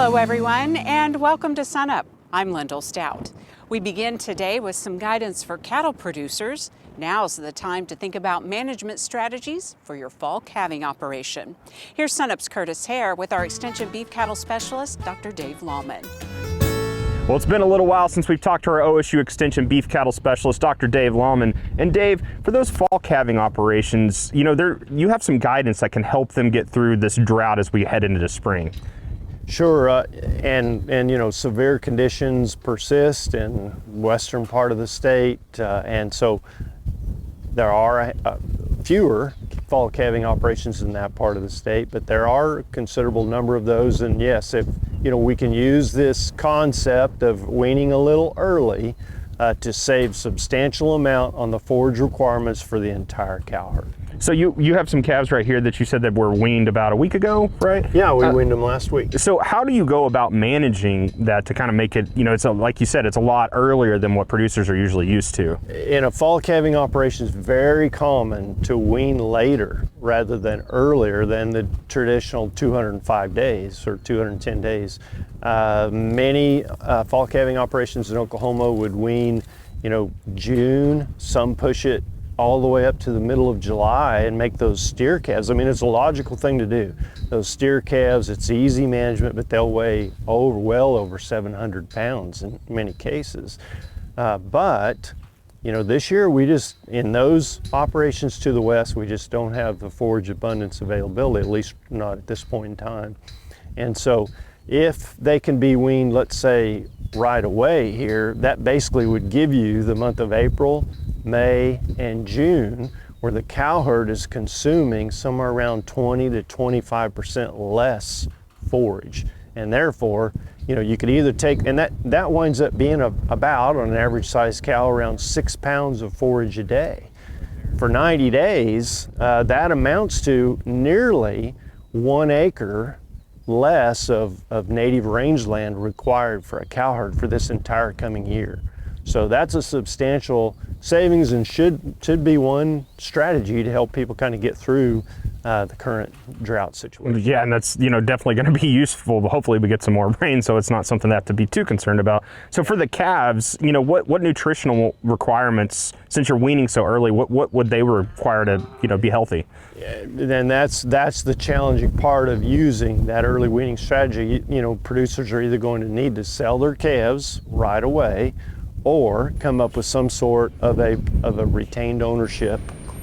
Hello everyone, and welcome to SUNUP. I'm Lyndall Stout. We begin today with some guidance for cattle producers. Now's the time to think about management strategies for your fall calving operation. Here's SUNUP's Curtis Hare with our Extension beef cattle specialist, Dr. Dave Lalman. Well, it's been a little while since we've talked to our OSU Extension beef cattle specialist, Dr. Dave Lalman. And Dave, for those fall calving operations, you have some guidance that can help them get through this drought as we head into the spring. Sure, and severe conditions persist in western part of the state, and so there are fewer fall calving operations in that part of the state, but there are a considerable number of those. And yes, if we can use this concept of weaning a little early to save substantial amount on the forage requirements for the entire cow herd. So you have some calves right here that you said that were weaned about a week ago, right? Yeah, we weaned them last week. So how do you go about managing that to kind of make it, like you said, it's a lot earlier than what producers are usually used to? In a fall calving operation, it's very common to wean later rather than earlier than the traditional 205 days or 210 days. Many fall calving operations in Oklahoma would wean, June. Some push it all the way up to the middle of July and make those steer calves. I mean, it's a logical thing to do. Those steer calves, it's easy management, but they'll weigh well over 700 pounds in many cases. But this year in those operations to the west, we just don't have the forage abundance availability, at least not at this point in time. And so if they can be weaned, let's say, right away here, that basically would give you the month of April, May, and June, where the cow herd is consuming somewhere around 20 to 25% less forage. And therefore, you could either take, and that winds up being about, on an average size cow, around 6 pounds of forage a day. For 90 days, that amounts to nearly 1 acre less of native rangeland required for a cow herd for this entire coming year. So that's a substantial savings and should be one strategy to help people kind of get through the current drought situation. Yeah, and that's definitely going to be useful. Hopefully we get some more rain, so it's not something to have to be too concerned about. So for the calves, what nutritional requirements, since you're weaning so early, what would they require to be healthy? Then that's the challenging part of using that early weaning strategy. Producers are either going to need to sell their calves right away, or come up with some sort of a retained ownership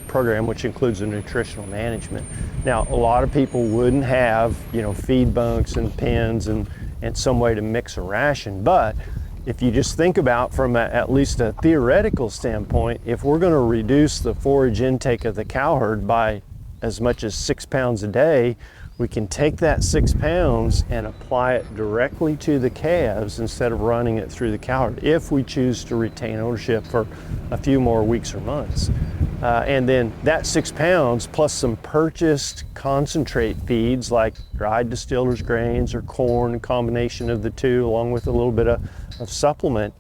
program, which includes a nutritional management. Now, a lot of people wouldn't have, feed bunks and pens and some way to mix a ration, but if you just think about from at least a theoretical standpoint, if we're going to reduce the forage intake of the cow herd by as much as 6 pounds a day, we can take that 6 pounds and apply it directly to the calves instead of running it through the cow herd, if we choose to retain ownership for a few more weeks or months. And then that 6 pounds plus some purchased concentrate feeds like dried distiller's grains or corn, a combination of the two, along with a little bit of supplement,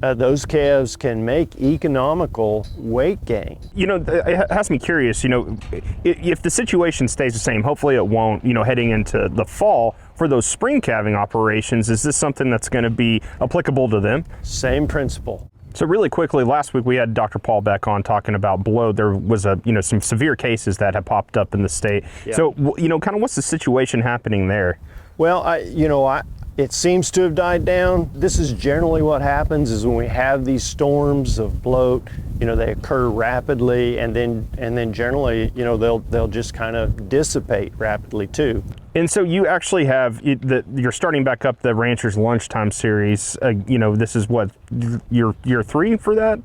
those calves can make economical weight gain. It has me curious, if the situation stays the same, hopefully it won't, heading into the fall, for those spring calving operations, is this something that's going to be applicable to them? Same principle. So really quickly, last week we had Dr. Paul back on talking about bloat. There was some severe cases that have popped up in the state. Yeah. So, kind of what's the situation happening there? Well, it seems to have died down. This is generally what happens is when we have these storms of bloat, they occur rapidly, and then generally, they'll just kind of dissipate rapidly too. And so you actually have you're starting back up the Rancher's Lunchtime series. This is what, year 3 for that?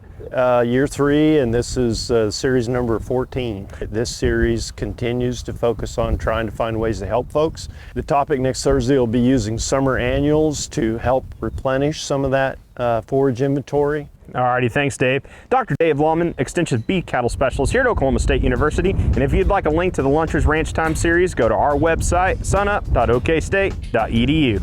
Year 3, and this is series number 14. This series continues to focus on trying to find ways to help folks. The topic next Thursday will be using summer annuals to help replenish some of that forage inventory. Alrighty, thanks Dave. Dr. Dave Lalman, Extension beef cattle specialist here at Oklahoma State University. And if you'd like a link to the Luncher's Ranch Time series, go to our website, sunup.okstate.edu.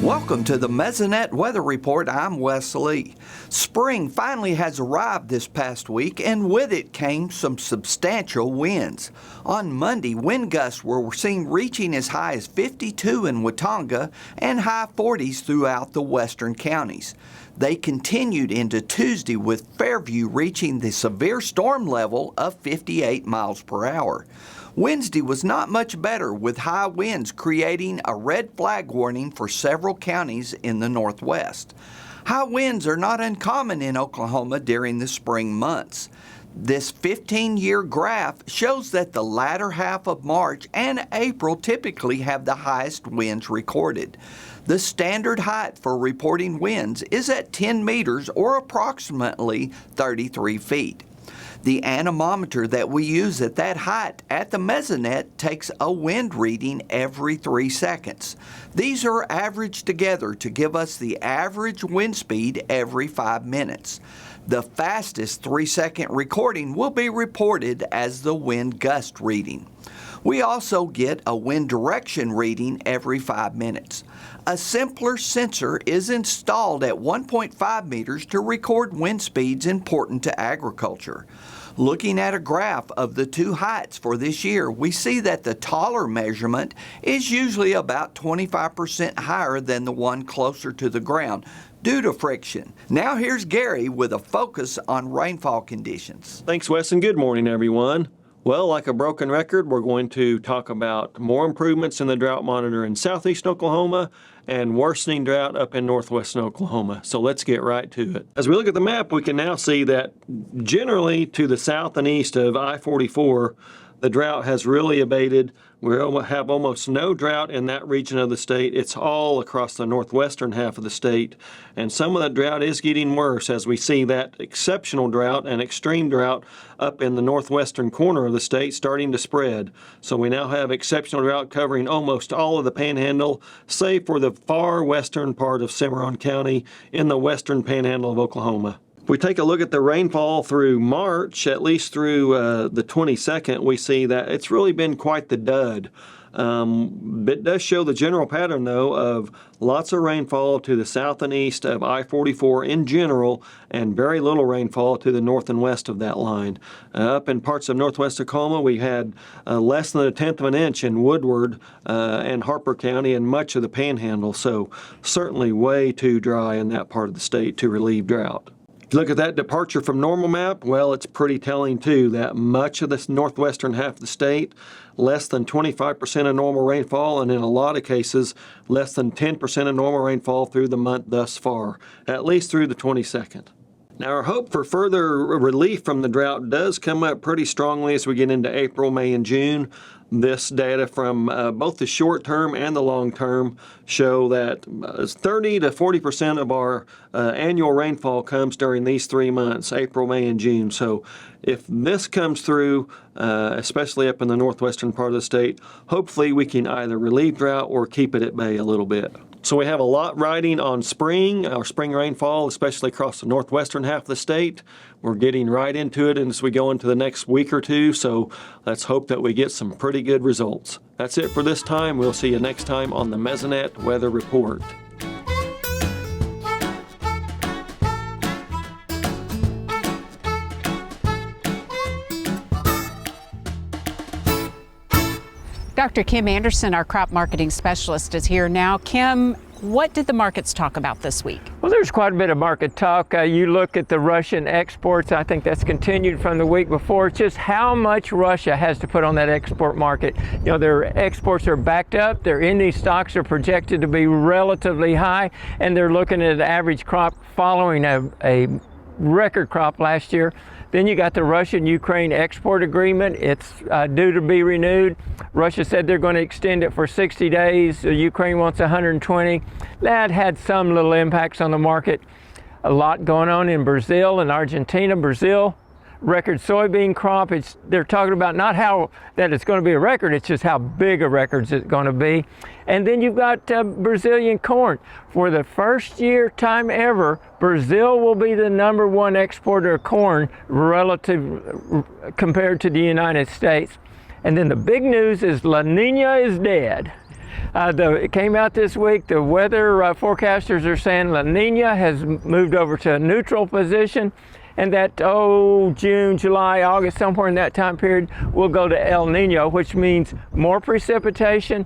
Welcome to the Mesonet Weather Report. I'm Wes Lee. Spring finally has arrived this past week, and with it came some substantial winds. On Monday, wind gusts were seen reaching as high as 52 in Watonga and high 40s throughout the western counties. They continued into Tuesday with Fairview reaching the severe storm level of 58 miles per hour. Wednesday was not much better, with high winds creating a red flag warning for several counties in the northwest. High winds are not uncommon in Oklahoma during the spring months. This 15-year graph shows that the latter half of March and April typically have the highest winds recorded. The standard height for reporting winds is at 10 meters or approximately 33 feet. The anemometer that we use at that height at the Mesonet takes a wind reading every 3 seconds. These are averaged together to give us the average wind speed every 5 minutes. The fastest 3-second recording will be reported as the wind gust reading. We also get a wind direction reading every 5 minutes. A simpler sensor is installed at 1.5 meters to record wind speeds important to agriculture. Looking at a graph of the two heights for this year, we see that the taller measurement is usually about 25% higher than the one closer to the ground due to friction. Now here's Gary with a focus on rainfall conditions. Thanks, Wes, and good morning, everyone. Well, like a broken record, we're going to talk about more improvements in the drought monitor in southeast Oklahoma and worsening drought up in northwestern Oklahoma. So let's get right to it. As we look at the map, we can now see that generally to the south and east of I-44, the drought has really abated. We have almost no drought in that region of the state. It's all across the northwestern half of the state. And some of that drought is getting worse as we see that exceptional drought and extreme drought up in the northwestern corner of the state starting to spread. So we now have exceptional drought covering almost all of the panhandle, save for the far western part of Cimarron County in the western panhandle of Oklahoma. If we take a look at the rainfall through March, at least through the 22nd, we see that it's really been quite the dud. It does show the general pattern, though, of lots of rainfall to the south and east of I-44 in general, and very little rainfall to the north and west of that line. Up in parts of northwest Oklahoma, we had less than 1/10 of an inch in Woodward and Harper County and much of the panhandle, so certainly way too dry in that part of the state to relieve drought. If you look at that departure from normal map, well, it's pretty telling too that much of this northwestern half of the state, less than 25% of normal rainfall, and in a lot of cases, less than 10% of normal rainfall through the month thus far, at least through the 22nd. Now, our hope for further relief from the drought does come up pretty strongly as we get into April, May, and June. This data from both the short term and the long term show that 30 to 40% of our annual rainfall comes during these 3 months, April, May, and June. So if this comes through, especially up in the northwestern part of the state, hopefully we can either relieve drought or keep it at bay a little bit. So we have a lot riding on spring, our spring rainfall, especially across the northwestern half of the state. We're getting right into it as we go into the next week or two, so let's hope that we get some pretty good results. That's it for this time. We'll see you next time on the Mesonet Weather Report. Dr. Kim Anderson, our crop marketing specialist, is here now. Kim, what did the markets talk about this week? Well, there's quite a bit of market talk. You look at the Russian exports, I think that's continued from the week before. It's just how much Russia has to put on that export market. You know, their exports are backed up, their ending stocks are projected to be relatively high, and they're looking at an average crop following a record crop last year. Then you got the Russian-Ukraine export agreement. It's due to be renewed. Russia said they're going to extend it for 60 days. Ukraine wants 120. That had some little impacts on the market. A lot going on in Brazil and Argentina. Brazil, record soybean crop. They're talking about not how that it's going to be a record, it's just how big a record it's going to be. And then you've got Brazilian corn. For the first year time ever, Brazil will be the #1 exporter of corn relative compared to the United States. And then the big news is La Nina is dead. It came out this week. The weather forecasters are saying La Nina has moved over to a neutral position, and that, June, July, August, somewhere in that time period, will go to El Nino, which means more precipitation,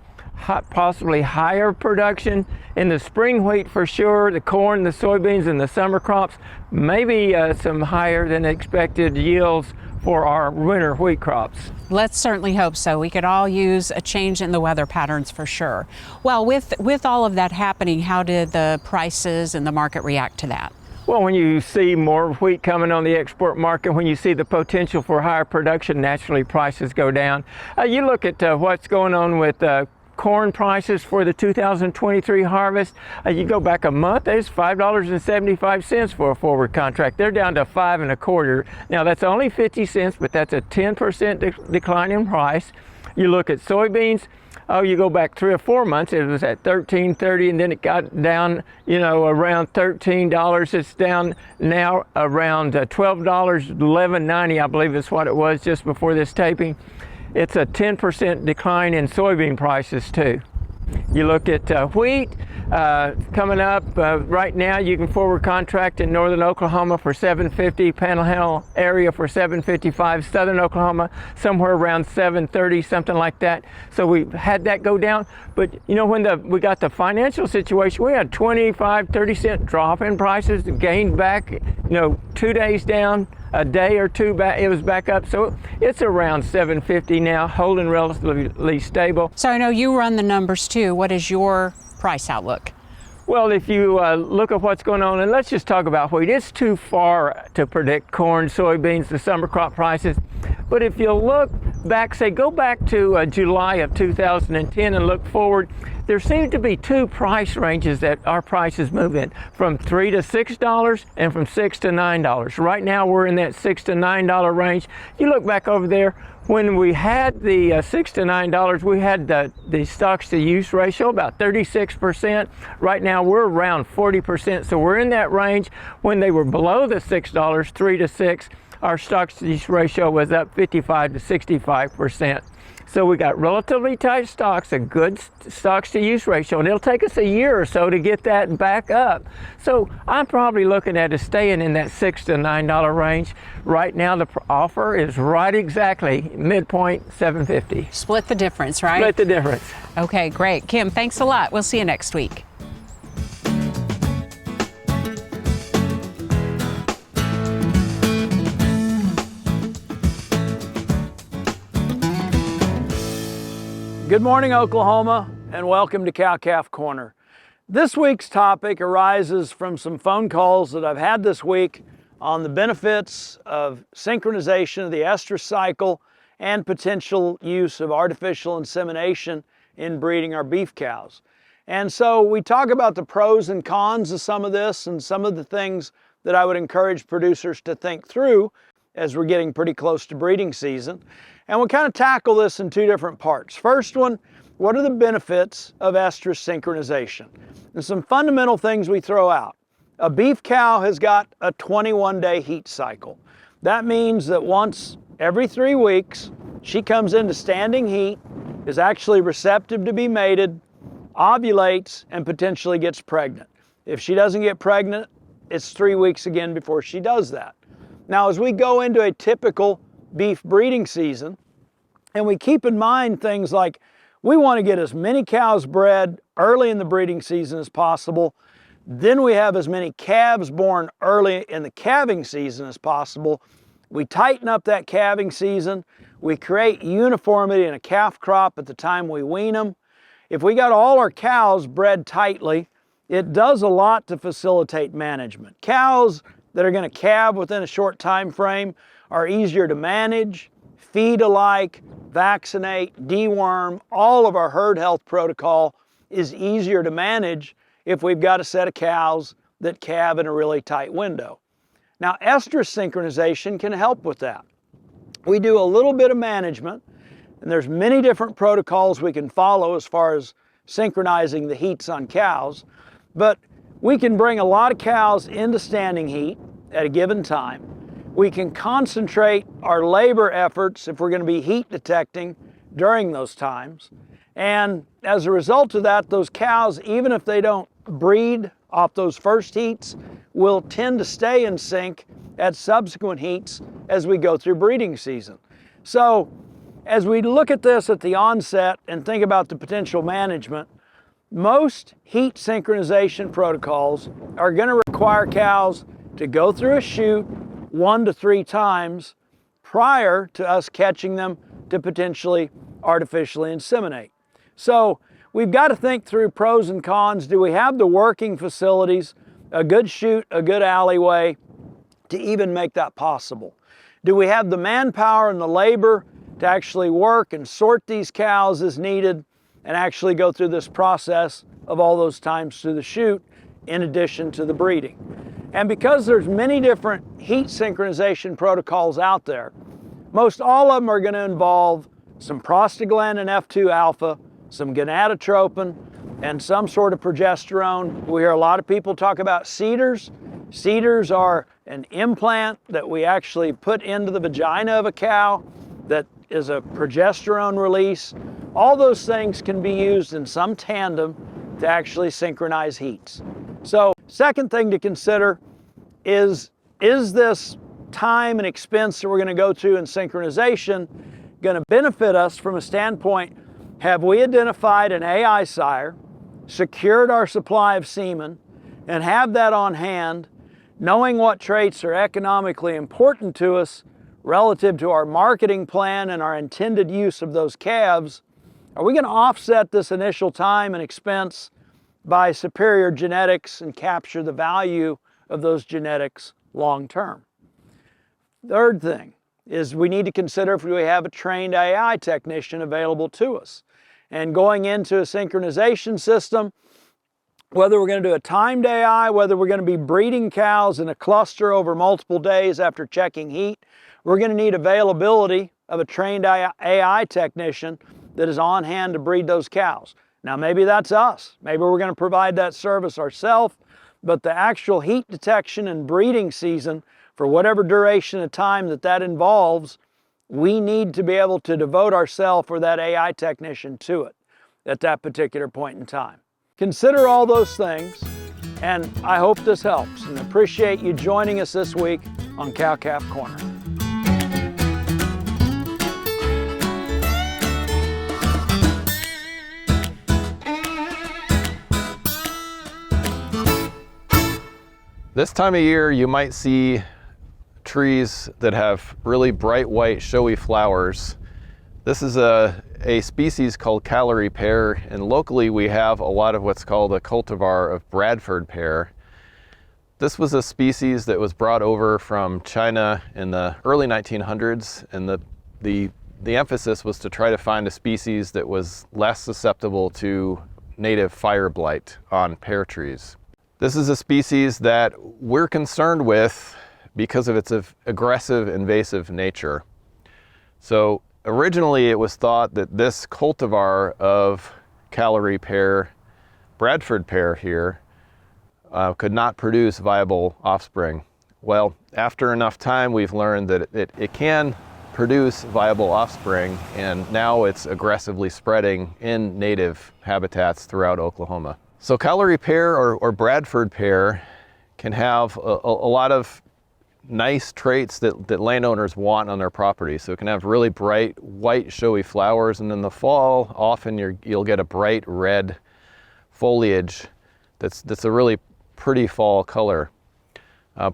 possibly higher production in the spring wheat for sure, the corn, the soybeans, and the summer crops, maybe some higher than expected yields for our winter wheat crops. Let's certainly hope so. We could all use a change in the weather patterns for sure. Well, with all of that happening, how did the prices and the market react to that? Well, when you see more wheat coming on the export market, when you see the potential for higher production, naturally prices go down. You look at what's going on with corn prices for the 2023 harvest. You go back a month, it's $5.75 for a forward contract. They're down to $5.25. Now that's only 50 cents, but that's a 10% decline in price. You look at soybeans. You go back 3 or 4 months, it was at $13.30, and then it got down, around $13. It's down now around $12, $11.90, I believe is what it was just before this taping. It's a 10% decline in soybean prices too. You look at wheat coming up right now. You can forward contract in northern Oklahoma for $7.50, Panhandle area for $7.55, southern Oklahoma somewhere around $7.30, something like that. So we've had that go down. But when we got the financial situation, we had 25, 30-cent drop in prices, gained back, 2 days down, a day or two back, it was back up. So it's around $7.50 now, holding relatively stable. So I know you run the numbers too. What is your price outlook? Well, if you look at what's going on, and let's just talk about wheat. It's too far to predict corn, soybeans, the summer crop prices. But if you look back, go back to July of 2010 and look forward, there seem to be 2 price ranges that our prices move in, from $3 to $6 and from $6 to $9. Right now we're in that $6 to $9 range. You look back over there, when we had the $6 to $9, we had the stocks to use ratio about 36%. Right now we're around 40%, so we're in that range. When they were below the $6, 3 to 6, our stocks to use ratio was up 55 to 65%. So we got relatively tight stocks, a good stocks to use ratio, and it'll take us a year or so to get that back up. So I'm probably looking at it staying in that $6 to $9 range. Right now the offer is right exactly midpoint $7.50. Split the difference, right? Split the difference. Okay, great. Kim, thanks a lot. We'll see you next week. Good morning, Oklahoma, and welcome to Cow-Calf Corner. This week's topic arises from some phone calls that I've had this week on the benefits of synchronization of the estrus cycle and potential use of artificial insemination in breeding our beef cows. And so we talk about the pros and cons of some of this and some of the things that I would encourage producers to think through as we're getting pretty close to breeding season. And we'll kind of tackle this in 2 different parts. First one, what are the benefits of estrus synchronization? And some fundamental things we throw out. A beef cow has got a 21-day heat cycle. That means that once every 3 weeks, she comes into standing heat, is actually receptive to be mated, ovulates, and potentially gets pregnant. If she doesn't get pregnant, it's 3 weeks again before she does that. Now, as we go into a typical beef breeding season, and we keep in mind things like we want to get as many cows bred early in the breeding season as possible, then we have as many calves born early in the calving season as possible. We tighten up that calving season, we create uniformity in a calf crop at the time we wean them. If we got all our cows bred tightly, it does a lot to facilitate management. Cows that are going to calve within a short time frame are easier to manage, feed alike, vaccinate, deworm. All of our herd health protocol is easier to manage if we've got a set of cows that calve in a really tight window. Now, estrus synchronization can help with that. We do a little bit of management, and there's many different protocols we can follow as far as synchronizing the heats on cows, but we can bring a lot of cows into standing heat at a given time. We can concentrate our labor efforts if we're going to be heat detecting during those times. And as a result of that, those cows, even if they don't breed off those first heats, will tend to stay in sync at subsequent heats as we go through breeding season. So as we look at this at the onset and think about the potential management, most heat synchronization protocols are going to require cows to go through a chute 1 to 3 times prior to us catching them to potentially artificially inseminate. So we've got to think through pros and cons. Do we have the working facilities, a good chute, a good alleyway to even make that possible? Do we have the manpower and the labor to actually work and sort these cows as needed and actually go through this process of all those times through the chute in addition to the breeding? And because there's many different heat synchronization protocols out there, most all of them are going to involve some prostaglandin F2 alpha, some gonadotropin, and some sort of progesterone. We hear a lot of people talk about CEDARs. CEDARs are an implant that we actually put into the vagina of a cow that is a progesterone release. All those things can be used in some tandem to actually synchronize heats. So, second thing to consider is this time and expense that we're going to go through in synchronization going to benefit us from a standpoint, have we identified an AI sire, secured our supply of semen, and have that on hand, knowing what traits are economically important to us relative to our marketing plan and our intended use of those calves? Are we going to offset this initial time and expense by superior genetics and capture the value of those genetics long term? Third thing is we need to consider if we have a trained AI technician available to us. And going into a synchronization system, whether we're going to do a timed AI, whether we're going to be breeding cows in a cluster over multiple days after checking heat, we're going to need availability of a trained AI technician that is on hand to breed those cows. Now maybe that's us. Maybe we're going to provide that service ourselves, but the actual heat detection and breeding season, for whatever duration of time that involves, we need to be able to devote ourselves or that AI technician to it at that particular point in time. Consider all those things, and I hope this helps, and appreciate you joining us this week on Cow-Calf Corner. This time of year, you might see trees that have really bright white showy flowers. This is a species called Calorie Pear, and locally we have a lot of what's called a cultivar of Bradford pear. This was a species that was brought over from China in the early 1900s, and the emphasis was to try to find a species that was less susceptible to native fire blight on pear trees. This is a species that we're concerned with because of its aggressive, invasive nature. So originally it was thought that this cultivar of Calorie Pear, Bradford pear here, could not produce viable offspring. Well, after enough time, we've learned that it can produce viable offspring, and now it's aggressively spreading in native habitats throughout Oklahoma. So Calorie Pear or Bradford pear can have a lot of nice traits that landowners want on their property. So it can have really bright white showy flowers, and in the fall often you'll get a bright red foliage that's a really pretty fall color.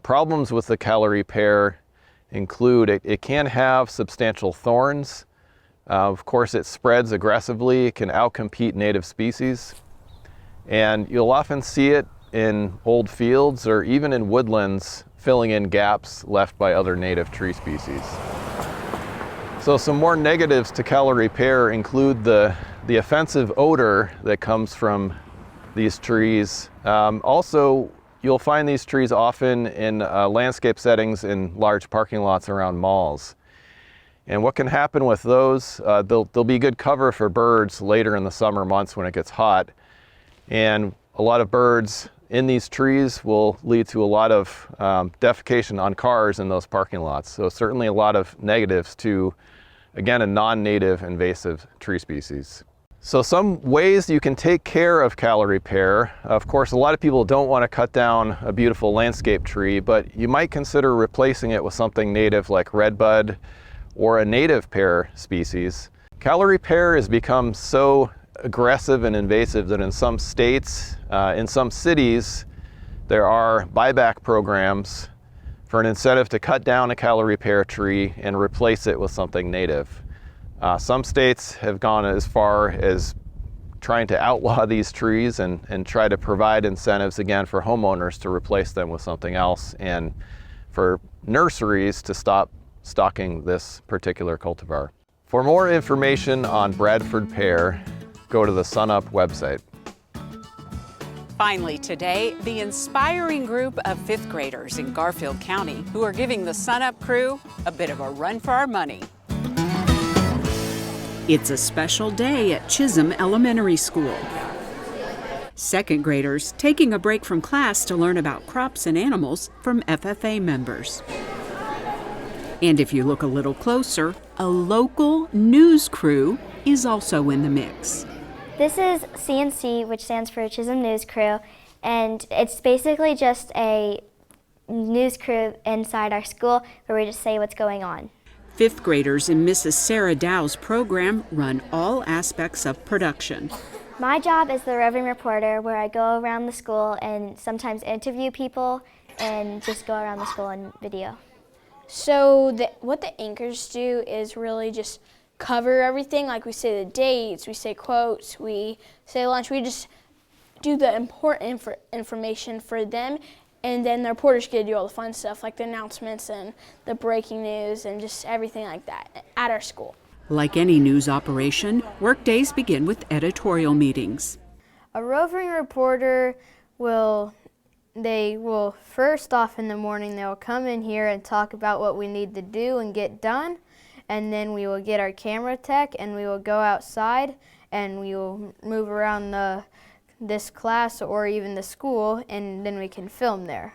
Problems with the Calorie Pear include it can have substantial thorns. Of course, it spreads aggressively. It can outcompete native species, and you'll often see it in old fields or even in woodlands, filling in gaps left by other native tree species. So some more negatives to Calorie Pear include the offensive odor that comes from these trees. Also, you'll find these trees often in landscape settings in large parking lots around malls. And what can happen with those, they'll be good cover for birds later in the summer months when it gets hot. And a lot of birds in these trees will lead to a lot of defecation on cars in those parking lots. So certainly a lot of negatives to, again, a non-native invasive tree species. So some ways you can take care of Calorie Pear. Of course, a lot of people don't want to cut down a beautiful landscape tree, but you might consider replacing it with something native like redbud or a native pear species. Calorie Pear has become so aggressive and invasive that in some states, in some cities, there are buyback programs for an incentive to cut down a Calorie Pear tree and replace it with something native. Some states have gone as far as trying to outlaw these trees and try to provide incentives again for homeowners to replace them with something else, and for nurseries to stop stocking this particular cultivar. For more information on Bradford pear, go to the SUNUP website. Finally today, the inspiring group of 5th graders in Garfield County who are giving the SUNUP crew a bit of a run for our money. It's a special day at Chisholm Elementary School. 2nd graders taking a break from class to learn about crops and animals from FFA members. And if you look a little closer, a local news crew is also in the mix. This is CNC, which stands for Chisholm News Crew, and it's basically just a news crew inside our school where we just say what's going on. 5th graders in Mrs. Sarah Dow's program run all aspects of production. My job is the roving reporter, where I go around the school and sometimes interview people and just go around the school and video. So what the anchors do is really just cover everything. Like we say the dates, we say quotes, we say lunch. We just do the important information for them. And then the reporters get to do all the fun stuff, like the announcements and the breaking news and just everything like that at our school. Like any news operation, workdays begin with editorial meetings. A roving reporter will first off in the morning, they'll come in here and talk about what we need to do and get done. And then we will get our camera tech and we will go outside and we will move around this class or even the school, and then we can film there.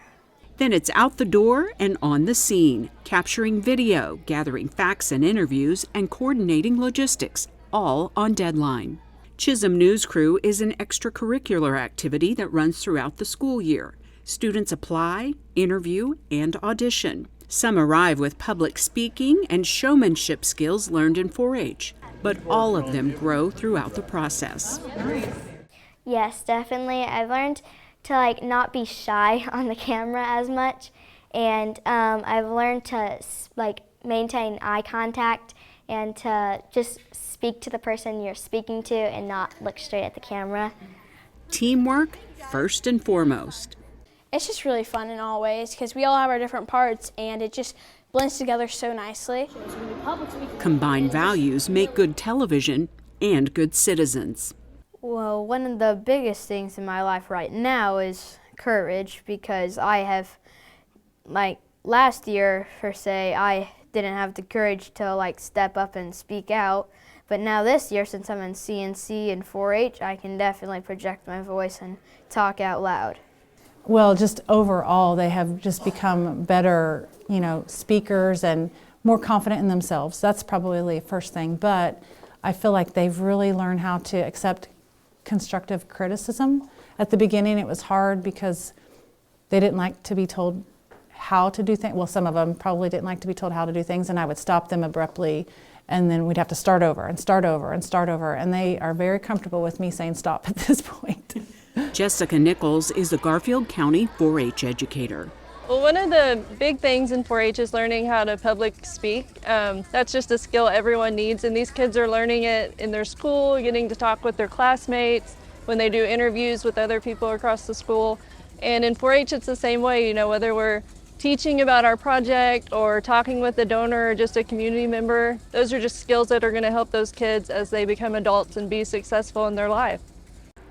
Then it's out the door and on the scene, capturing video, gathering facts and interviews, and coordinating logistics, all on deadline. Chisholm News Crew is an extracurricular activity that runs throughout the school year. Students apply, interview, and audition. Some arrive with public speaking and showmanship skills learned in forage, but all of them grow throughout the process. Yes, definitely. I've learned to not be shy on the camera as much, and I've learned to maintain eye contact and to just speak to the person you're speaking to and not look straight at the camera. Teamwork first and foremost. It's just really fun in all ways because we all have our different parts and it just blends together so nicely. Combined values make good television and good citizens. Well, one of the biggest things in my life right now is courage, because I have, last year, per se, I didn't have the courage to step up and speak out. But now this year, since I'm in CNC and 4-H, I can definitely project my voice and talk out loud. Well, just overall, they have just become better, speakers and more confident in themselves. That's probably the first thing. But I feel like they've really learned how to accept constructive criticism. At the beginning, it was hard because they didn't like to be told how to do things. Well, some of them probably didn't like to be told how to do things, and I would stop them abruptly, and then we'd have to start over and start over and start over. And they are very comfortable with me saying stop at this point. Jessica Nichols is a Garfield County 4-H educator. Well, one of the big things in 4-H is learning how to public speak. That's just a skill everyone needs, and these kids are learning it in their school, getting to talk with their classmates, when they do interviews with other people across the school. And in 4-H, it's the same way, whether we're teaching about our project or talking with a donor or just a community member, those are just skills that are going to help those kids as they become adults and be successful in their life.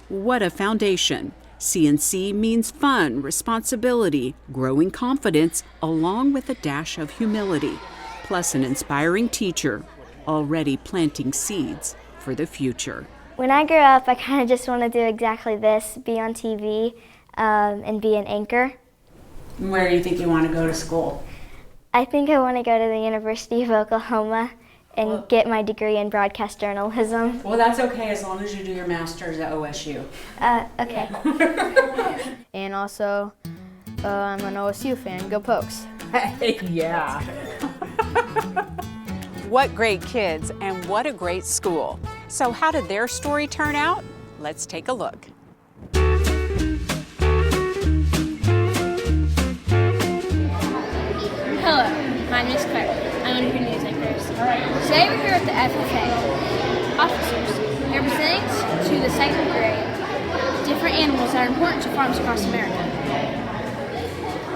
What a foundation. CNC means fun, responsibility, growing confidence, along with a dash of humility, plus an inspiring teacher, already planting seeds for the future. When I grow up, I kind of just want to do exactly this, be on TV and be an anchor. Where do you think you want to go to school? I think I want to go to the University of Oklahoma and get my degree in broadcast journalism. Well, that's okay as long as you do your master's at OSU. Okay. And also, I'm an OSU fan. Go Pokes. Yeah. What great kids and what a great school. So how did their story turn out? Let's take a look. Hello, my name is Claire. I'm one of your news anchors. Today we're here at the FFA officers, representing to the second grade different animals that are important to farms across America.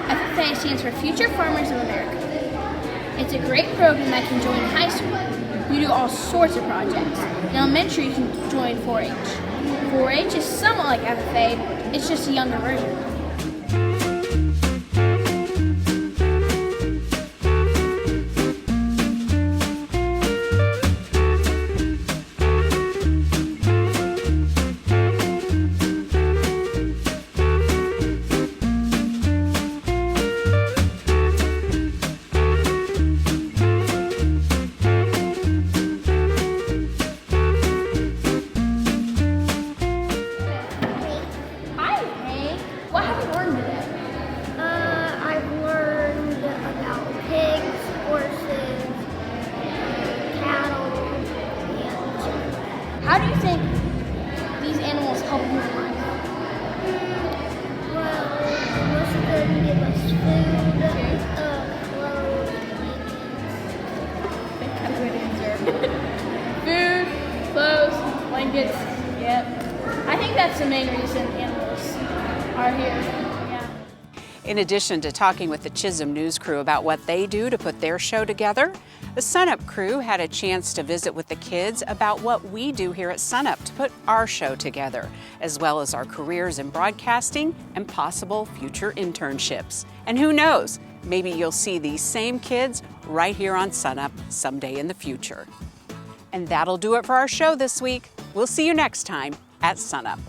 FFA stands for Future Farmers of America. It's a great program that can join in high school. You do all sorts of projects. In elementary, you can join forage. Forage is somewhat like FFA, it's just a younger version. How do you think these animals help you in life? Well, most of them give us food, clothes, Food, clothes, blankets, yep. I think that's the main reason animals are here. Yeah. In addition to talking with the Chisholm news crew about what they do to put their show together, the SUNUP crew had a chance to visit with the kids about what we do here at SUNUP to put our show together, as well as our careers in broadcasting and possible future internships. And who knows, maybe you'll see these same kids right here on SUNUP someday in the future. And that'll do it for our show this week. We'll see you next time at SUNUP.